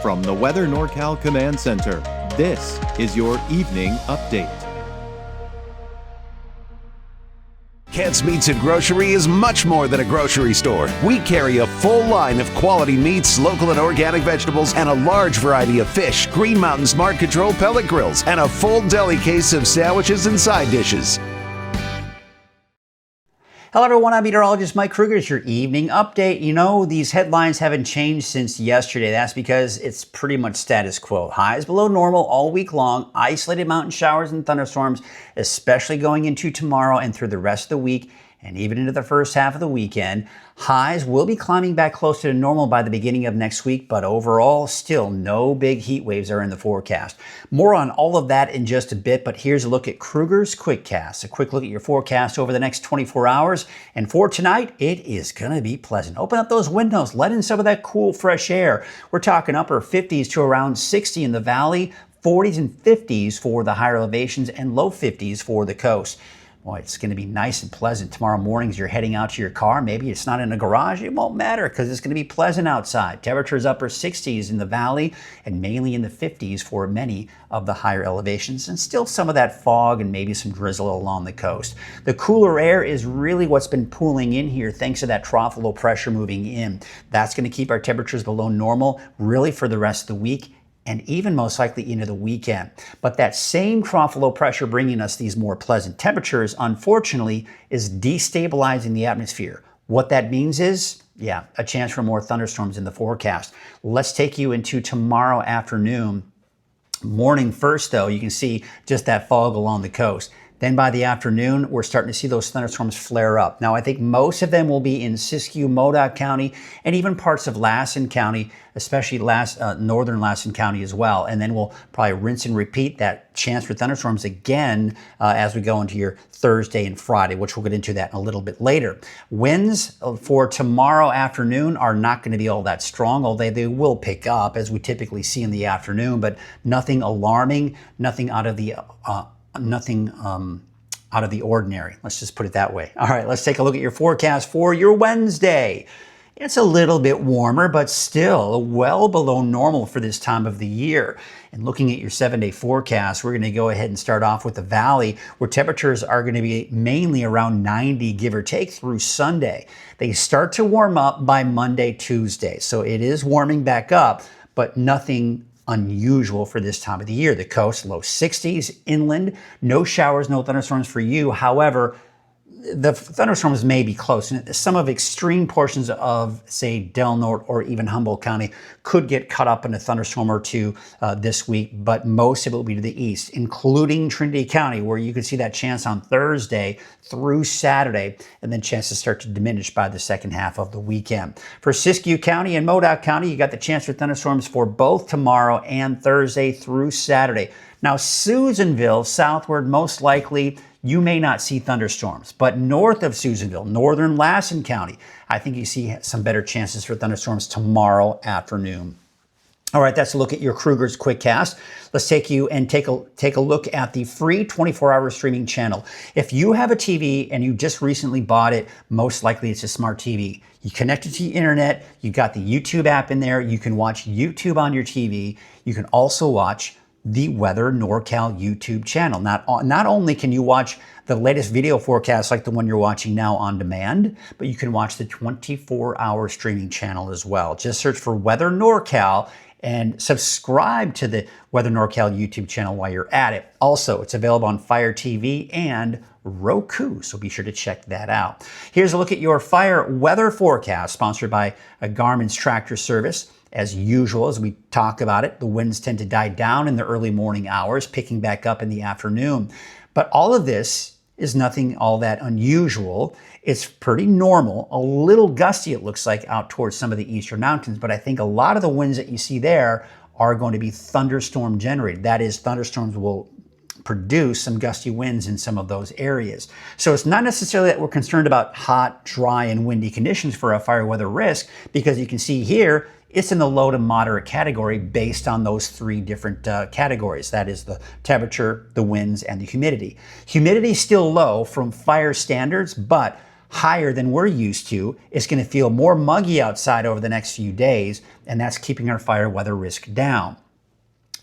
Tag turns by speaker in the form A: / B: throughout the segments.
A: From the Weather NorCal Command Center, this is your Evening Update.
B: Kent's Meats and Grocery is much more than a grocery store. We carry a full line of quality meats, local and organic vegetables, and a large variety of fish, Green Mountain Smart Control pellet grills, and a full deli case of sandwiches and side dishes.
C: Hello everyone, I'm Meteorologist Mike Krueger. It's your evening update. You know, these headlines haven't changed since yesterday. That's because it's pretty much status quo. Highs below normal all week long, isolated mountain showers and thunderstorms, especially going into tomorrow and through the rest of the week and even into the first half of the weekend. Highs will be climbing back closer to normal by the beginning of next week, but overall, still no big heat waves are in the forecast. More on all of that in just a bit, but here's a look at Krueger's Quickcast. A quick look at your forecast over the next 24 hours. And for tonight, it is going to be pleasant. Open up those windows, let in some of that cool, fresh air. We're talking upper 50s to around 60 in the valley, 40s and 50s for the higher elevations, and low 50s for the coast. Boy, it's going to be nice and pleasant tomorrow morning as you're heading out to your car. Maybe it's not in a garage. It won't matter because it's going to be pleasant outside. Temperatures upper 60s in the valley and mainly in the 50s for many of the higher elevations, and still some of that fog and maybe some drizzle along the coast. The cooler air is really what's been pooling in here thanks to that trough low pressure moving in. That's going to keep our temperatures below normal really for the rest of the week, and even most likely into the weekend. But that same trough low pressure bringing us these more pleasant temperatures, unfortunately, is destabilizing the atmosphere. What that means is, a chance for more thunderstorms in the forecast. Let's take you into tomorrow afternoon. Morning first, though, you can see just that fog along the coast. Then by the afternoon, we're starting to see those thunderstorms flare up. Now, I think most of them will be in Siskiyou, Modoc County, and even parts of Lassen County, especially northern Lassen County as well. And then we'll probably rinse and repeat that chance for thunderstorms again as we go into your Thursday and Friday, which we'll get into that in a little bit later. Winds for tomorrow afternoon are not going to be all that strong, although they will pick up as we typically see in the afternoon, but nothing alarming, nothing out of the ordinary. Let's just put it that way. All right, let's take a look at your forecast for your Wednesday. It's a little bit warmer, but still well below normal for this time of the year. And looking at your 7-day forecast, we're going to go ahead and start off with the valley, where temperatures are going to be mainly around 90, give or take, through Sunday. They start to warm up by Monday, Tuesday. So it is warming back up, but nothing unusual for this time of the year. The coast, low 60s, inland, no showers, no thunderstorms for you. However, the thunderstorms may be close, and some of extreme portions of, say, Del Norte or even Humboldt County could get caught up in a thunderstorm or two this week, but most of it will be to the east, including Trinity County, where you could see that chance on Thursday through Saturday, and then chances start to diminish by the second half of the weekend. For Siskiyou County and Modoc County, you got the chance for thunderstorms for both tomorrow and Thursday through Saturday. Now, Susanville, southward, most likely, you may not see thunderstorms, but north of Susanville, northern Lassen County, I think you see some better chances for thunderstorms tomorrow afternoon. All right, that's a look at your Krueger's Quickcast. Let's take you and take a look at the free 24-hour streaming channel. If you have a TV and you just recently bought it, most likely it's a smart TV. You connect it to the internet, you got the YouTube app in there, you can watch YouTube on your TV, you can also watch the Weather NorCal YouTube channel. Not only can you watch the latest video forecast like the one you're watching now on demand, but you can watch the 24-hour streaming channel as well. Just search for Weather NorCal and subscribe to the Weather NorCal YouTube channel while you're at it. Also, it's available on Fire TV and Roku, so be sure to check that out. Here's a look at your fire weather forecast, sponsored by Garmin's Tractor Service. As usual, as we talk about it, the winds tend to die down in the early morning hours, picking back up in the afternoon. But all of this is nothing all that unusual. It's pretty normal, a little gusty it looks like out towards some of the eastern mountains, but I think a lot of the winds that you see there are going to be thunderstorm generated. That is, thunderstorms will produce some gusty winds in some of those areas. So it's not necessarily that we're concerned about hot, dry, and windy conditions for a fire weather risk, because you can see here, it's in the low to moderate category based on those three different categories. That is the temperature, the winds, and the humidity. Humidity is still low from fire standards, but higher than we're used to. It's going to feel more muggy outside over the next few days, and that's keeping our fire weather risk down.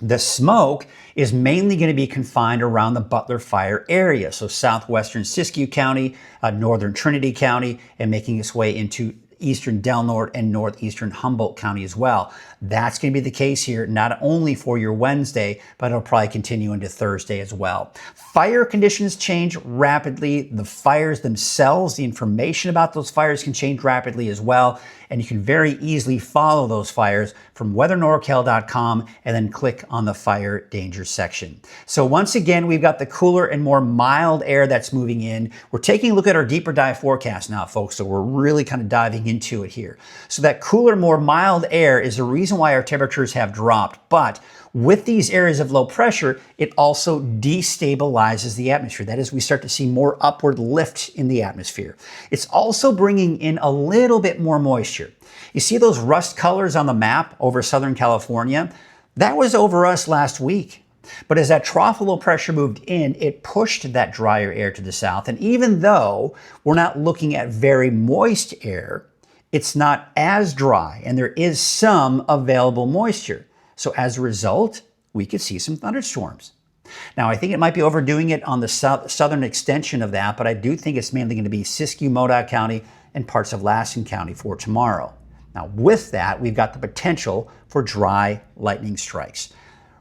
C: The smoke is mainly going to be confined around the Butler Fire area, so southwestern Siskiyou County, northern Trinity County, and making its way into eastern Del Norte and northeastern Humboldt County as well. That's going to be the case here, not only for your Wednesday, but it'll probably continue into Thursday as well. Fire conditions change rapidly. The fires themselves, the information about those fires can change rapidly as well. And you can very easily follow those fires from weathernorcal.com and then click on the fire danger section. So once again, we've got the cooler and more mild air that's moving in. We're taking a look at our deeper dive forecast now, folks. So we're really kind of diving into it here. So that cooler, more mild air is the reason why our temperatures have dropped. But with these areas of low pressure, it also destabilizes the atmosphere. That is, we start to see more upward lift in the atmosphere. It's also bringing in a little bit more moisture. You see those rust colors on the map over Southern California? That was over us last week. But as that trough of low pressure moved in, it pushed that drier air to the south. And even though we're not looking at very moist air, it's not as dry, and there is some available moisture. So as a result, we could see some thunderstorms. Now, I think it might be overdoing it on the southern extension of that, but I do think it's mainly going to be Siskiyou, Modoc County, and parts of Lassen County for tomorrow. Now, with that, we've got the potential for dry lightning strikes.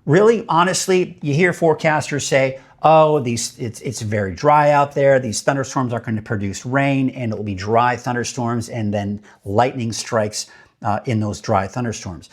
C: Really, honestly, you hear forecasters say, oh, it's very dry out there. These thunderstorms are going to produce rain, and it'll be dry thunderstorms, and then lightning strikes in those dry thunderstorms.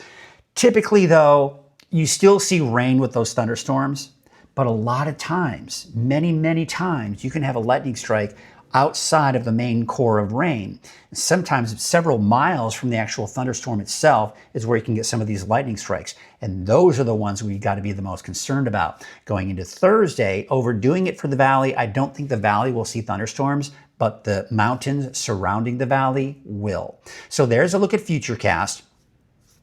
C: Typically, though, you still see rain with those thunderstorms, but a lot of times, many times, you can have a lightning strike outside of the main core of rain. Sometimes several miles from the actual thunderstorm itself is where you can get some of these lightning strikes. And those are the ones we've got to be the most concerned about. Going into Thursday, overdoing it for the valley, I don't think the valley will see thunderstorms, but the mountains surrounding the valley will. So there's a look at Futurecast.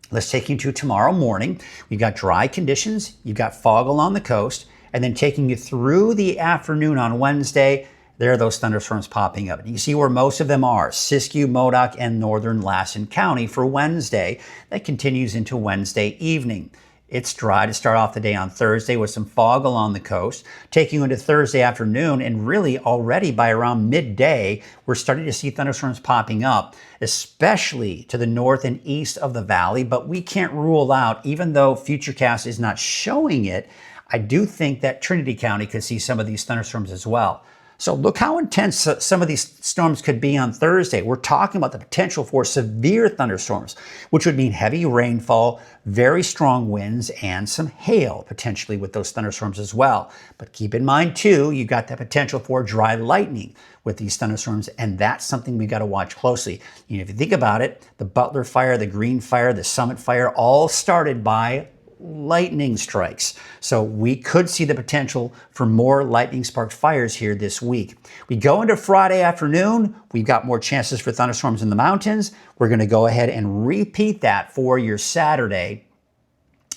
C: Let's take you to tomorrow morning. We've got dry conditions, you've got fog along the coast, and then taking you through the afternoon on Wednesday, there are those thunderstorms popping up. And you see where most of them are, Siskiyou, Modoc, and northern Lassen County for Wednesday. That continues into Wednesday evening. It's dry to start off the day on Thursday with some fog along the coast, taking you into Thursday afternoon, and really already by around midday, we're starting to see thunderstorms popping up, especially to the north and east of the valley, but we can't rule out, even though Futurecast is not showing it, I do think that Trinity County could see some of these thunderstorms as well. So look how intense some of these storms could be on Thursday. We're talking about the potential for severe thunderstorms, which would mean heavy rainfall, very strong winds, and some hail potentially with those thunderstorms as well. But keep in mind too, you've got the potential for dry lightning with these thunderstorms, and that's something we've got to watch closely. You know, if you think about it, the Butler Fire, the Green Fire, the Summit Fire, all started by lightning strikes. So we could see the potential for more lightning sparked fires here this week. We go into Friday afternoon, we've got more chances for thunderstorms in the mountains. We're going to go ahead and repeat that for your Saturday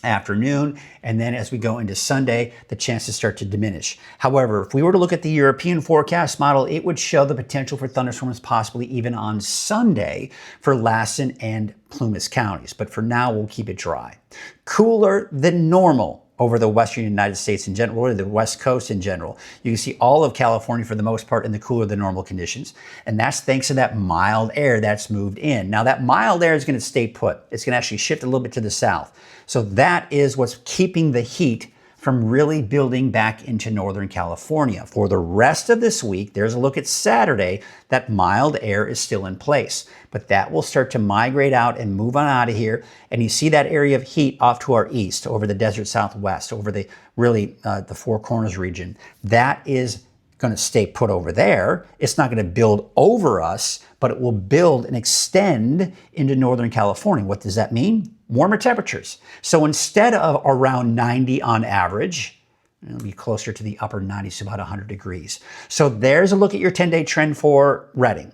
C: afternoon, and then as we go into Sunday, the chances start to diminish. However, if we were to look at the European forecast model, it would show the potential for thunderstorms possibly even on Sunday for Lassen and Plumas counties. But for now, we'll keep it dry. Cooler than normal over the western United States in general, or the West Coast in general. You can see all of California for the most part in the cooler than normal conditions. And that's thanks to that mild air that's moved in. Now that mild air is going to stay put. It's going to actually shift a little bit to the south. So that is what's keeping the heat from really building back into Northern California. For the rest of this week, there's a look at Saturday, that mild air is still in place, but that will start to migrate out and move on out of here. And you see that area of heat off to our east, over the desert southwest, over the the Four Corners region. That is going to stay put over there. It's not going to build over us, but it will build and extend into Northern California. What does that mean? Warmer temperatures. So instead of around 90 on average, it'll be closer to the upper 90s, to about 100 degrees. So there's a look at your 10-day trend for Redding.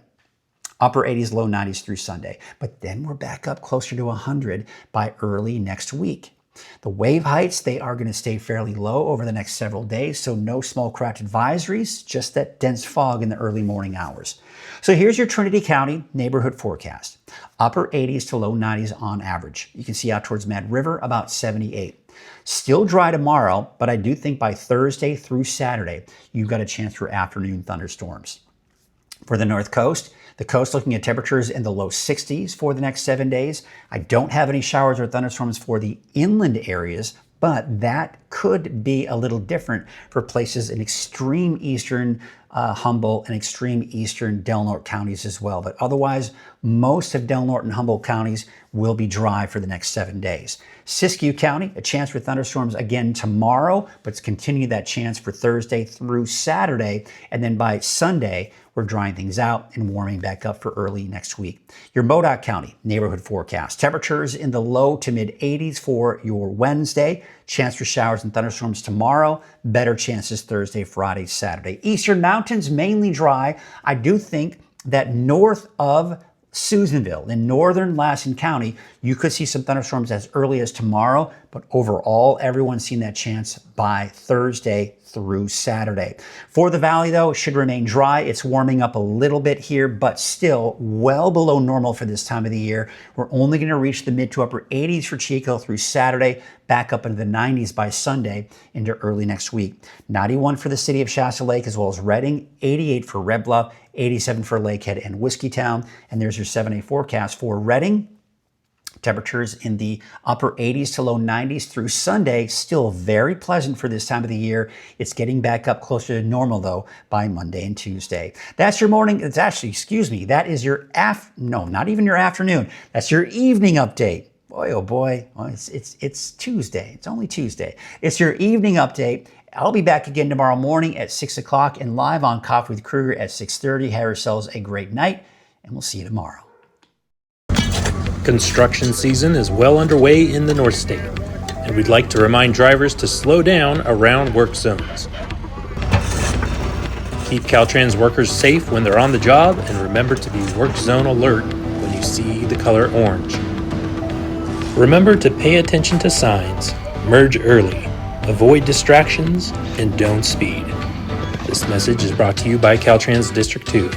C: Upper 80s, low 90s through Sunday. But then we're back up closer to 100 by early next week. The wave heights, they are going to stay fairly low over the next several days, so no small craft advisories, just that dense fog in the early morning hours. So here's your Trinity County neighborhood forecast. Upper 80s to low 90s on average. You can see out towards Mad River about 78. Still dry tomorrow, but I do think by Thursday through Saturday, you've got a chance for afternoon thunderstorms. For the North Coast, the coast looking at temperatures in the low 60s for the next 7 days. I don't have any showers or thunderstorms for the inland areas, but that could be a little different for places in extreme eastern Humboldt and extreme eastern Del Norte counties as well. But otherwise, most of Del Norte and Humboldt counties will be dry for the next 7 days. Siskiyou County, a chance for thunderstorms again tomorrow, but it's continuing that chance for Thursday through Saturday. And then by Sunday, we're drying things out and warming back up for early next week. Your Modoc County neighborhood forecast. Temperatures in the low to mid 80s for your Wednesday. Chance for showers and thunderstorms tomorrow. Better chances Thursday, Friday, Saturday. Eastern Mountains mainly dry. I do think that north of Susanville in northern Lassen County, you could see some thunderstorms as early as tomorrow, but overall, everyone's seen that chance by Thursday through Saturday. For the valley, though, it should remain dry. It's warming up a little bit here, but still well below normal for this time of the year. We're only going to reach the mid to upper 80s for Chico through Saturday, back up into the 90s by Sunday into early next week. 91 for the city of Shasta Lake, as well as Redding, 88 for Red Bluff, 87 for Lakehead and Whiskeytown. And there's your 7-day forecast for Redding. Temperatures in the upper 80s to low 90s through Sunday, still very pleasant for this time of the year. It's getting back up closer to normal, though, by Monday and Tuesday. That's your morning. It's actually, that is your not even your afternoon. That's your evening update. Boy, oh boy, well, it's Tuesday. It's only Tuesday. It's your evening update. I'll be back again tomorrow morning at 6 o'clock and live on Coffee with Krueger at 6:30. Have yourselves a great night, and we'll see you tomorrow.
D: Construction season is well underway in the Northstate, and we'd like to remind drivers to slow down around work zones. Keep Caltrans workers safe when they're on the job, and remember to be work zone alert when you see the color orange. Remember to pay attention to signs, merge early, avoid distractions, and don't speed. This message is brought to you by Caltrans District 2.